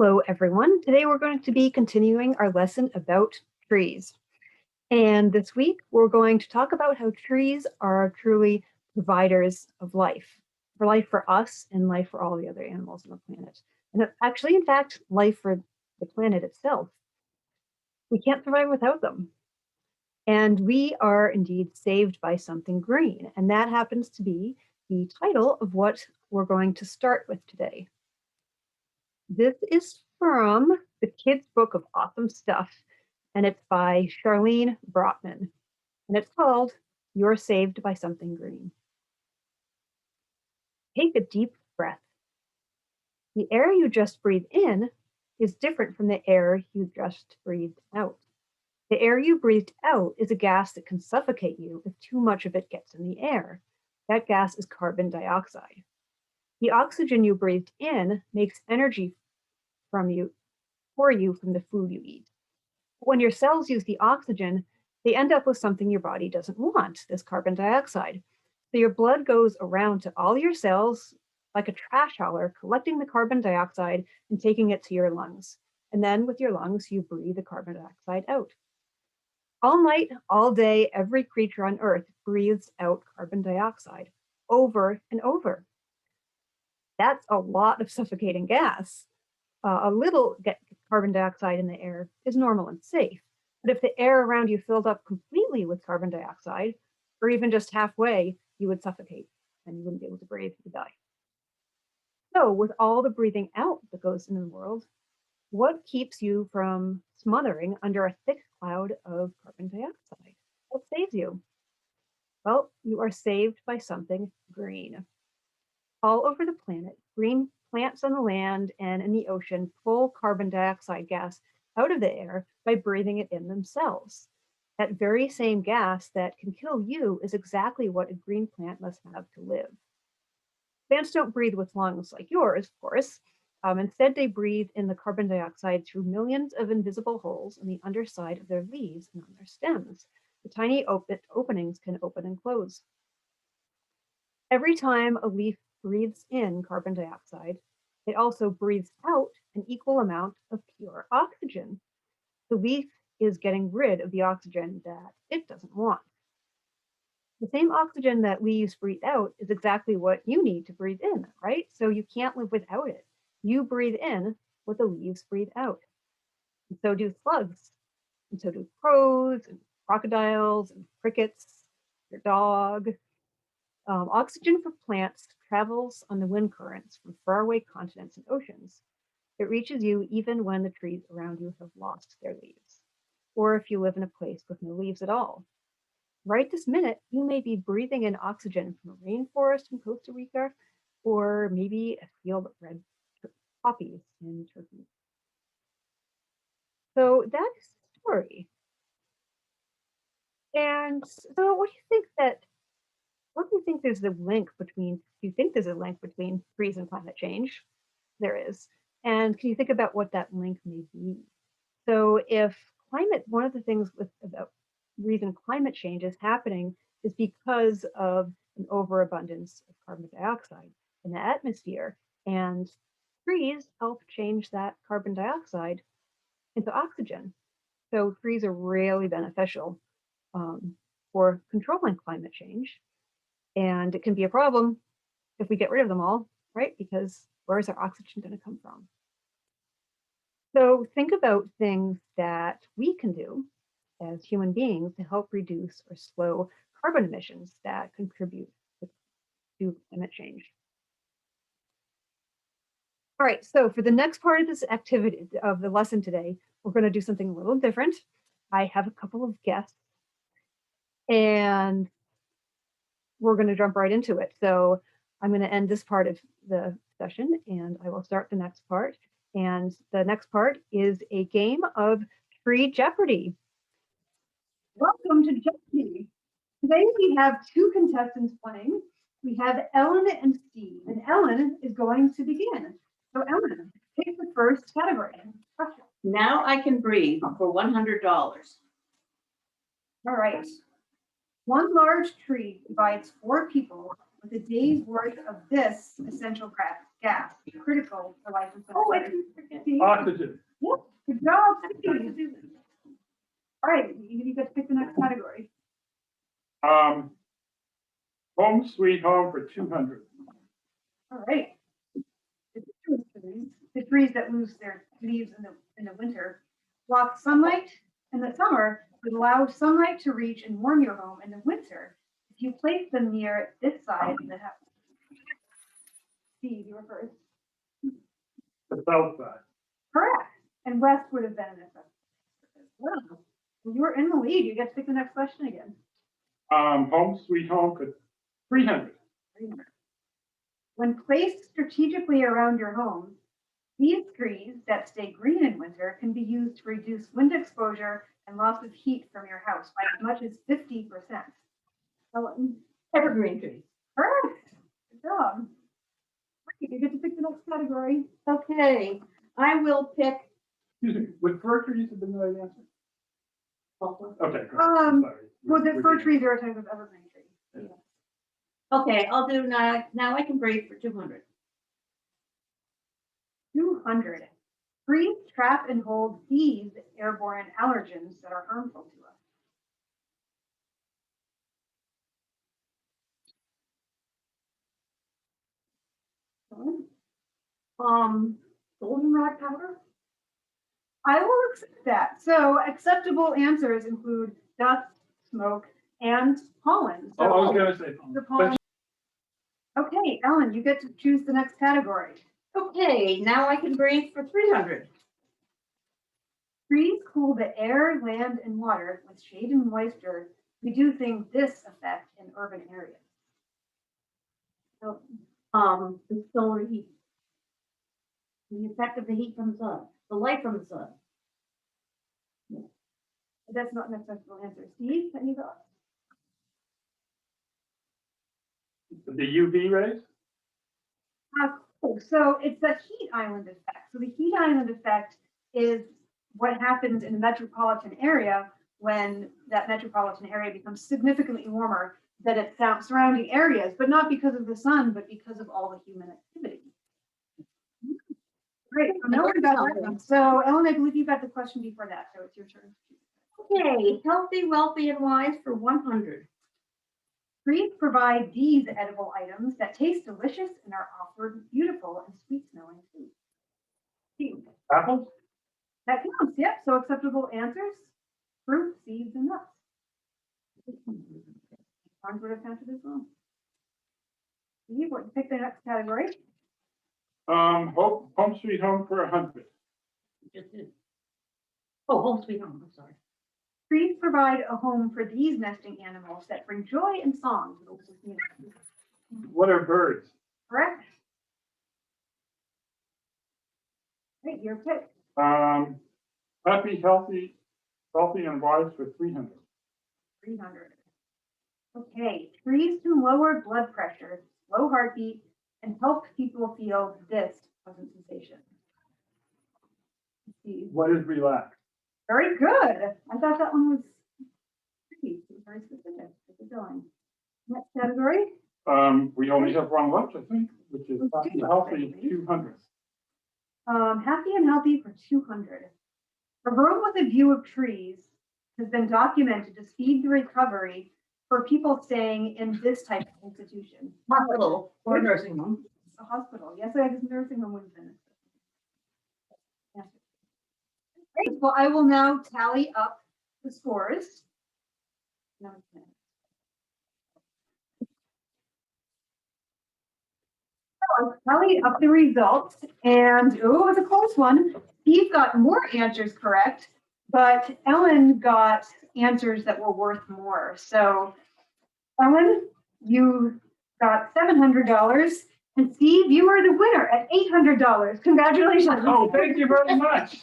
Hello, everyone. Today we're going to be continuing our lesson about trees. And this week we're going to talk about how trees are truly providers of life for us and life for all the other animals on the planet. And actually, in fact, life for the planet itself. We can't survive without them. And we are indeed saved by something green. And that happens to be the title of what we're going to start with today. This is from the kids' book of awesome stuff, and it's by Charlene Brotman, and it's called You're Saved by Something Green. Take a deep breath. The air you just breathe in is different from the air you just breathed out. The air you breathed out is a gas that can suffocate you if too much of it gets in the air. That gas is carbon dioxide. The oxygen you breathed in makes energy for you from the food you eat. When your cells use the oxygen, they end up with something your body doesn't want, this carbon dioxide. So your blood goes around to all your cells like a trash hauler, collecting the carbon dioxide and taking it to your lungs. And then with your lungs, you breathe the carbon dioxide out. All night, all day, every creature on Earth breathes out carbon dioxide over and over. That's a lot of suffocating gas. A little carbon dioxide in the air is normal and safe. But if the air around you filled up completely with carbon dioxide, or even just halfway, you would suffocate and you wouldn't be able to breathe, you would die. So with all the breathing out that goes in the world, what keeps you from smothering under a thick cloud of carbon dioxide? What saves you? Well, you are saved by something green. All over the planet, green plants on the land and in the ocean pull carbon dioxide gas out of the air by breathing it in themselves. That very same gas that can kill you is exactly what a green plant must have to live. Plants don't breathe with lungs like yours, of course. Instead, they breathe in the carbon dioxide through millions of invisible holes in the underside of their leaves and on their stems. The tiny openings can open and close. Every time a leaf breathes in carbon dioxide, it also breathes out an equal amount of pure oxygen. The leaf is getting rid of the oxygen that it doesn't want. The same oxygen that leaves breathe out is exactly what you need to breathe in, right? So you can't live without it. You breathe in what the leaves breathe out. And so do slugs, and so do crows and crocodiles and crickets, your dog. Oxygen for plants travels on the wind currents from faraway continents and oceans. It reaches you even when the trees around you have lost their leaves, or if you live in a place with no leaves at all. Right this minute, you may be breathing in oxygen from a rainforest in Costa Rica, or maybe a field of red poppies in Turkey. So that is the story. And so what do you think there's the link between, do you think there's a link between trees and climate change? There is. And can you think about what that link may be? So if one of the things about reason climate change is happening is because of an overabundance of carbon dioxide in the atmosphere, and trees help change that carbon dioxide into oxygen. So trees are really beneficial for controlling climate change. And it can be a problem if we get rid of them all, right? Because where is our oxygen going to come from? So think about things that we can do as human beings to help reduce or slow carbon emissions that contribute to climate change. All right, so for the next part of this activity of the lesson today, we're going to do something a little different. I have a couple of guests and we're going to jump right into it. So I'm going to end this part of the session and I will start the next part. And the next part is a game of Tree Jeopardy. Welcome to Jeopardy. Today we have two contestants playing. We have Ellen and Steve, and Ellen is going to begin. So Ellen, take the first category. Now I can breathe for $100. All right. One large tree divides 4 people with a day's worth of this essential gas critical for life and Oh, I sunlight. didn't forget. Oxygen. Good job. All right, you get to pick the next category. Home sweet home for 200. All right. The trees that lose their leaves in the winter block sunlight in the summer, but allow sunlight to reach and warm your home in the winter if you place them near this side of the house. Steve, you were first. The south side. Correct. And west would have been an effect. Wow. Well, you were in the lead. You get to pick the next question again. Home sweet home for 300. When placed strategically around your home, these trees that stay green in winter can be used to reduce wind exposure and loss of heat from your house by as much as 50%. Ellen? Evergreen trees. Correct. Good job. You get to pick the next category. Okay, I will pick. Excuse me, would fir trees have been the right answer? Okay, great. Um, Sorry. Well, the We're fir getting- trees are a type of evergreen tree. Yeah. Okay, I'll do now. Now I can breathe for 200. 200. Trees trap and hold these airborne allergens that are harmful to us. Goldenrod powder. I will accept that. So acceptable answers include dust, smoke, and pollen. Oh, So I was gonna say. the pollen. Okay, Ellen, you get to choose the next category. Okay, now I can breathe for 300. Trees cool the air, land, and water with shade and moisture, reducing this effect in urban areas. So, The solar heat. The effect of the heat from the sun, the light from the sun. that's not an acceptable answer. Steve, any thoughts? The UV rays? Cool. So it's the heat island effect. So the heat island effect is what happens in a metropolitan area when that metropolitan area becomes significantly warmer than its surrounding areas, but not because of the sun, but because of all the human activity. Great. So now we've got that one. So Ellen, I believe you got the question before that, so it's your turn. Okay, healthy, wealthy, and wise for 100. Trees provide these edible items that taste delicious and are offered beautiful and sweet smelling food. Steve, Apples? that counts, yep. So acceptable answers, fruit, seeds, and nuts. Orange would have counted as well. Steve, what, pick the next category. Home sweet home for 100. Just did. Oh, home sweet home, I'm sorry. Trees provide a home for these nesting animals that bring joy and song to the local community. What are birds? Correct? Great, your pick. Happy, healthy, and wise for 300. 300. Okay, trees can lower blood pressure, slow heartbeat, and help people feel this pleasant sensation. Steve. What is relax? Very good. I thought that one was tricky, very specific. Keep it going. Next category. We only have one left, I think, which is Let's happy, do healthy, that. 200. Happy and healthy for 200. A room with a view of trees has been documented to speed the recovery for people staying in this type of institution. Hospital or nursing home. A hospital. Yes, I guess nursing home would have been. Yes. Great. Well, I will now tally up the scores. No, it's not. So I tallied up the results, and it was a close one. Steve got more answers correct, but Ellen got answers that were worth more. So, Ellen, you got $700, and Steve, you are the winner at $800. Congratulations. Oh, thank you very much.